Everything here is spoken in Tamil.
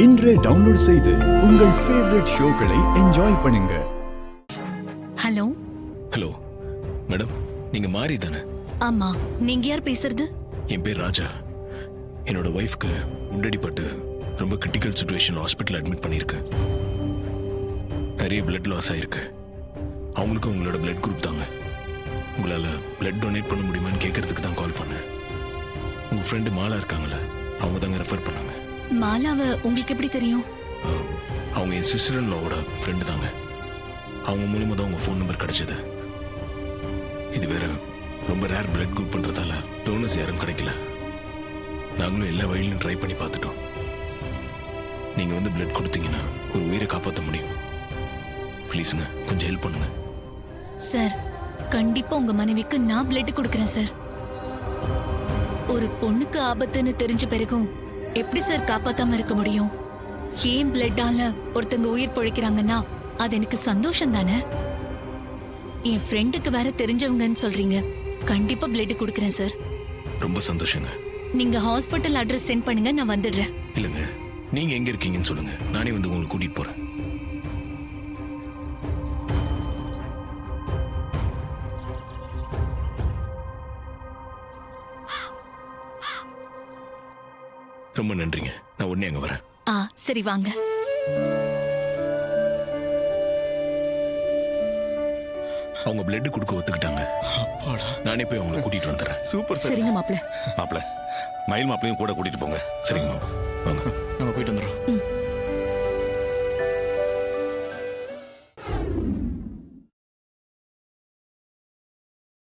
இன்றே டவுன்லோட் செய்து உங்கள் ஃபேவரட் ஷோக்களை என்ஜாய் பண்ணுங்க. ஹலோ. ஹலோ மேடம், நீங்க மாறி தானே? ஆமா, நீங்க யார் பேசுறது? என் பேர் ராஜா. என்னோட ஒய்ஃப்க்கு உண்டடிப்பட்டு ரொம்ப கிரிட்டிக்கல் சுச்சுவேஷன் ஹாஸ்பிட்டல் அட்மிட் பண்ணியிருக்கேன். நிறைய பிளட் லாஸ் ஆயிருக்கு. அவங்களுக்கும் உங்களோட பிளட் குரூப் தாங்க. உங்களால் பிளட் டொனேட் பண்ண முடியுமான்னு கேட்கறதுக்கு தான் கால் பண்ணேன். உங்கள் ஃப்ரெண்டு மாலா இருக்காங்களே, அவங்க தாங்க ரெஃபர் பண்ணாங்க. மாலாவை உங்களுக்கு எப்படி தெரியும்? அவங்க என் சிஸ்டர் இன் லாவோட ஃப்ரெண்டு தாங்க. அவங்க மூலியமாக தான் உங்கள் ஃபோன் நம்பர் கிடைச்சது. இது வேற ரொம்ப ரேர் பிளட் குரூப் பண்ணுறதால டோனர்ஸ் யாரும் கிடைக்கல. நாங்களும் எல்லா வழியிலும் ட்ரை பண்ணி பார்த்துட்டோம். நீங்கள் வந்து பிளட் கொடுத்தீங்கன்னா ஒரு உயிரை காப்பாற்ற முடியும். ப்ளீஸுங்க, கொஞ்சம் ஹெல்ப் பண்ணுங்க. சார், கண்டிப்பா உங்க மனைவிக்கு நான் பிளட் கொடுக்கறேன் சார். ஒரு பொண்ணுக்கு ஆபத்துன்னு தெரிஞ்ச பிறகும் எப்படி சார் காப்பாத்தாம இருக்க முடியும்? ஏன் பிளட்டால ஒருத்தங்க உயிர் பொழைக்கிறாங்கன்னா அது எனக்கு சந்தோஷம் தானே. என் ஃப்ரெண்டுக்கு வேற தெரிஞ்சவங்கன்னு சொல்றீங்க. கண்டிப்பா பிளட் கொடுக்கறேன் சார். ரொம்ப சந்தோஷங்க. நீங்க ஹாஸ்பிட்டல் அட்ரஸ் சென்ட் பண்ணுங்க, நான் வந்துடுறேன். இல்லைங்க, நீங்க எங்க இருக்கீங்கன்னு சொல்லுங்க, நானே வந்து உங்களுக்கு கூட்டிட்டு போறேன். ரொம்ப நன்றிங்க, நான் உடனே அங்க வரேன். சரி வாங்க. அவங்க பிளட் கொடுக்க ஒத்துக்கிட்டாங்க. அப்பாடா, நானே போய் அவங்களை கூட்டிட்டு வந்துடுறேன். Super sir. சரிங்க மாப்ள. மாப்பிள, மயில் மாப்பிளையும் கூட கூட்டிட்டு போங்க. சரிங்க மாமா, வாங்க. நம்ம போயிட்டு வந்துடுறோம்.